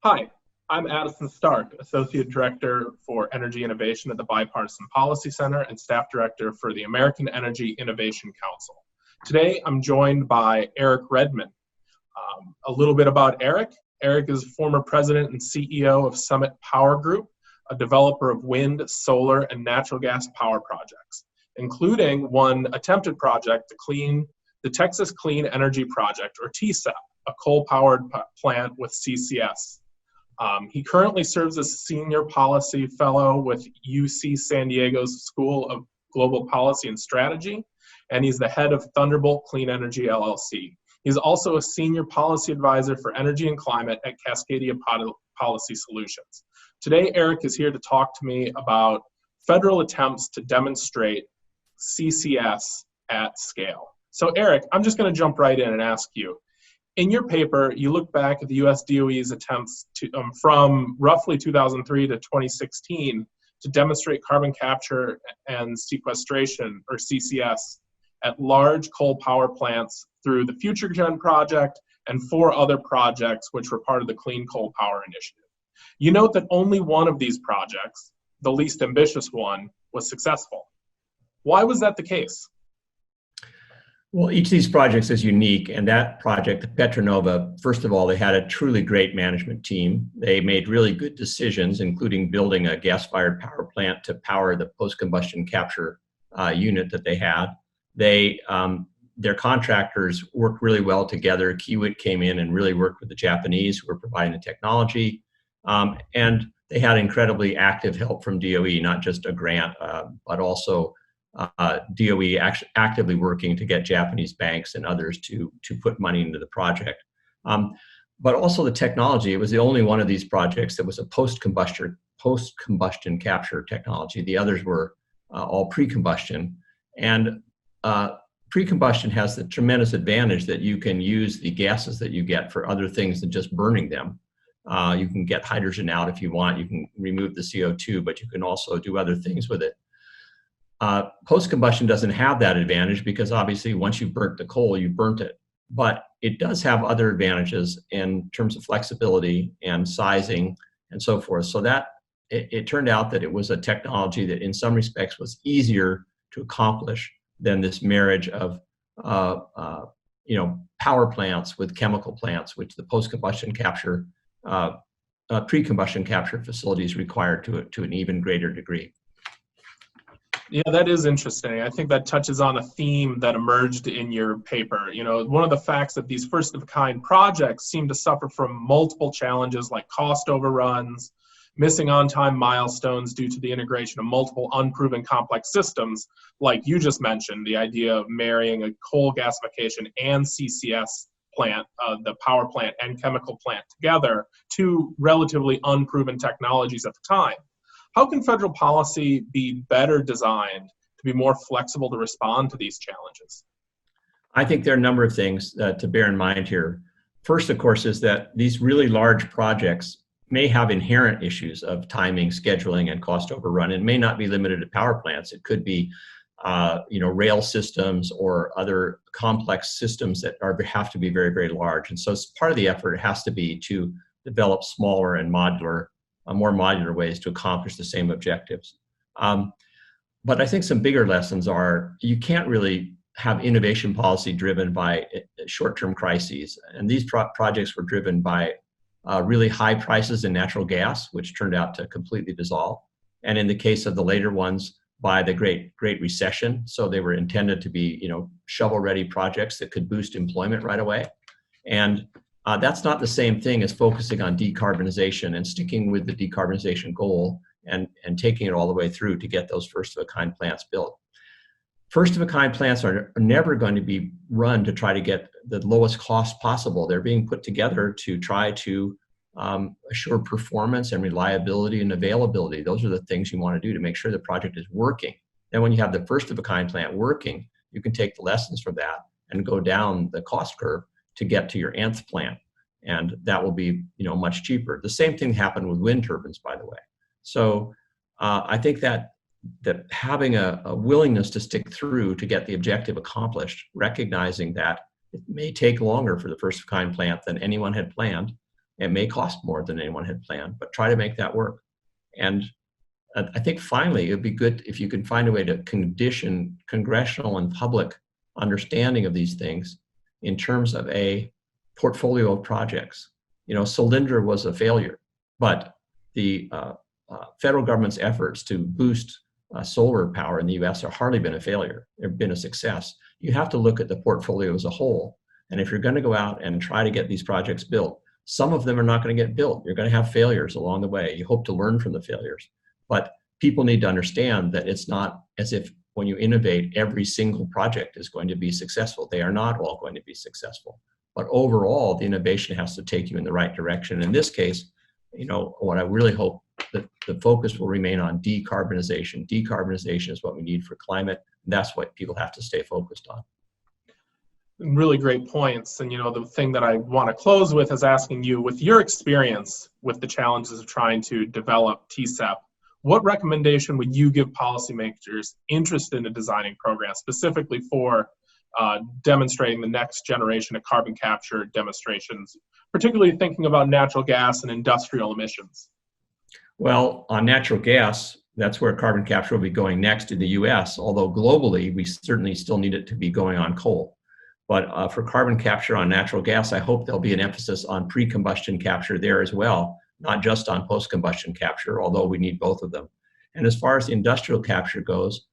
Hi, I'm Addison Stark, Associate Director for Energy Innovation at the Bipartisan Policy Center and Staff Director for the American Energy Innovation Council. Today, I'm joined by Eric Redmond. A little bit about Eric. Eric is former President and CEO of Summit Power Group, a developer of wind, solar, and natural gas power projects, including one attempted project, the Texas Clean Energy Project, or TCEP, a coal-powered plant with CCS. He currently serves as Senior Policy Fellow with UC San Diego's School of Global Policy and Strategy, and he's the head of Thunderbolt Clean Energy LLC. He's also a Senior Policy Advisor for Energy and Climate at Cascadia Policy Solutions. Today, Eric is here to talk to me about federal attempts to demonstrate CCS at scale. So Eric, I'm just going to jump right in and ask you, in your paper, you look back at the US DOE's attempts to, from roughly 2003 to 2016 to demonstrate carbon capture and sequestration, or CCS, at large coal power plants through the Future Gen project and 4 other projects which were part of the Clean Coal Power Initiative. You note that only one of these projects, the least ambitious one, was successful. Why was that the case? Well, each of these projects is unique, and that project, Petronova, first of all, they had a truly great management team. They made really good decisions, including building a gas-fired power plant to power the post-combustion capture unit that they had. Their contractors worked really well together. Kiewit came in and really worked with the Japanese who were providing the technology, and they had incredibly active help from DOE, not just a grant, but also DOE actively working to get Japanese banks and others to put money into the project. But also the technology, it was the only one of these projects that was a post-combustion capture technology. The others were all pre-combustion. And pre-combustion has the tremendous advantage that you can use the gases that you get for other things than just burning them. You can get hydrogen out if you want, you can remove the CO2, but you can also do other things with it. Post-combustion doesn't have that advantage because obviously once you've burnt the coal, you burnt it. But it does have other advantages in terms of flexibility and sizing and so forth. So that it turned out that it was a technology that in some respects was easier to accomplish than this marriage of power plants with chemical plants, which the post-combustion capture, pre-combustion capture facilities required to an even greater degree. Yeah, that is interesting. I think that touches on a theme that emerged in your paper. You know, one of the facts that these first-of-a-kind projects seem to suffer from multiple challenges like cost overruns, missing on-time milestones due to the integration of multiple unproven complex systems, like you just mentioned, the idea of marrying a coal gasification and CCS plant, the power plant and chemical plant together, 2 relatively unproven technologies at the time. How can federal policy be better designed to be more flexible to respond to these challenges? I think there are a number of things to bear in mind here. First, of course, is that these really large projects may have inherent issues of timing, scheduling, and cost overrun. It may not be limited to power plants. It could be rail systems or other complex systems that have to be very, very large. And so part of the effort has to be to develop smaller and more modular ways to accomplish the same objectives. But I think some bigger lessons are you can't really have innovation policy driven by short-term crises. And these projects were driven by really high prices in natural gas, which turned out to completely dissolve. And in the case of the later ones, by the Great Recession. So they were intended to be, shovel-ready projects that could boost employment right away. And that's not the same thing as focusing on decarbonization and sticking with the decarbonization goal and taking it all the way through to get those first-of-a-kind plants built. First-of-a-kind plants are never going to be run to try to get the lowest cost possible. They're being put together to try to assure performance and reliability and availability. Those are the things you want to do to make sure the project is working. Then when you have the first-of-a-kind plant working, you can take the lessons from that and go down the cost curve to get to your nth plant, and that will be much cheaper. The same thing happened with wind turbines, by the way. So I think that having a willingness to stick through to get the objective accomplished, recognizing that it may take longer for the first-of-a-kind plant than anyone had planned, It may cost more than anyone had planned, but try to make that work. And I think finally, it would be good if you could find a way to condition congressional and public understanding of these things in terms of a portfolio of projects. Solyndra was a failure, but the federal government's efforts to boost solar power in the US have hardly been a failure. They've been a success. You have to look at the portfolio as a whole. And if you're going to go out and try to get these projects built, some of them are not going to get built. You're going to have failures along the way. You hope to learn from the failures. But people need to understand that it's not as if when you innovate, every single project is going to be successful. They are not all going to be successful. But overall, the innovation has to take you in the right direction. In this case, what I really hope that the focus will remain on decarbonization. Decarbonization is what we need for climate. And that's what people have to stay focused on. Really great points. And the thing that I want to close with is asking you, with your experience with the challenges of trying to develop TCEP, what recommendation would you give policymakers interested in designing programs specifically for demonstrating the next generation of carbon capture demonstrations, particularly thinking about natural gas and industrial emissions? Well, on natural gas, that's where carbon capture will be going next in the US, although globally, we certainly still need it to be going on coal. But for carbon capture on natural gas, I hope there'll be an emphasis on pre-combustion capture there as well, not just on post-combustion capture, although we need both of them. And as far as industrial capture goes,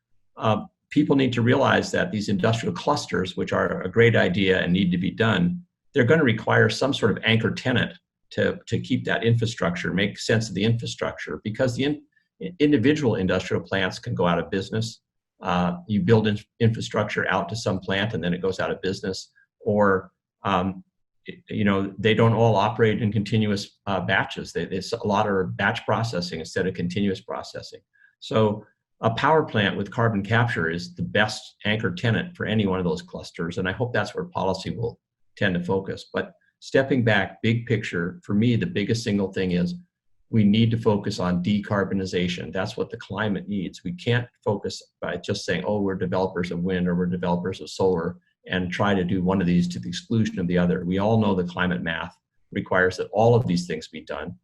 people need to realize that these industrial clusters, which are a great idea and need to be done, they're going to require some sort of anchor tenant to keep that infrastructure, make sense of the infrastructure, because the individual industrial plants can go out of business. You build infrastructure out to some plant and then it goes out of business, or they don't all operate in continuous batches. A lot of batch processing instead of continuous processing. So a power plant with carbon capture is the best anchor tenant for any one of those clusters, and I hope that's where policy will tend to focus. But stepping back, big picture, for me, the biggest single thing is we need to focus on decarbonization. That's what the climate needs. We can't focus by just saying, oh, we're developers of wind or we're developers of solar, and try to do one of these to the exclusion of the other. We all know the climate math requires that all of these things be done.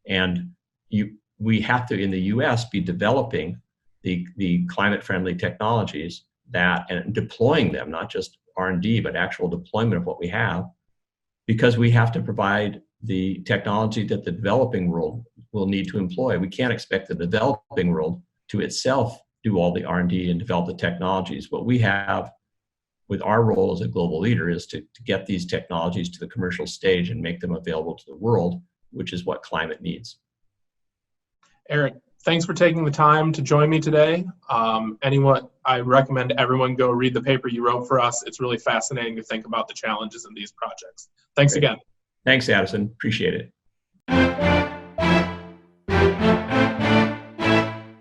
And we have to, in the US, be developing the climate-friendly technologies and deploying them, not just R&D, but actual deployment of what we have, because we have to provide the technology that the developing world will need to employ. We can't expect the developing world to itself do all the R&D and develop the technologies. What we have with our role as a global leader is to get these technologies to the commercial stage and make them available to the world, which is what climate needs. Eric, thanks for taking the time to join me today. I recommend everyone go read the paper you wrote for us. It's really fascinating to think about the challenges in these projects. Thanks again. Thanks, Addison. Appreciate it.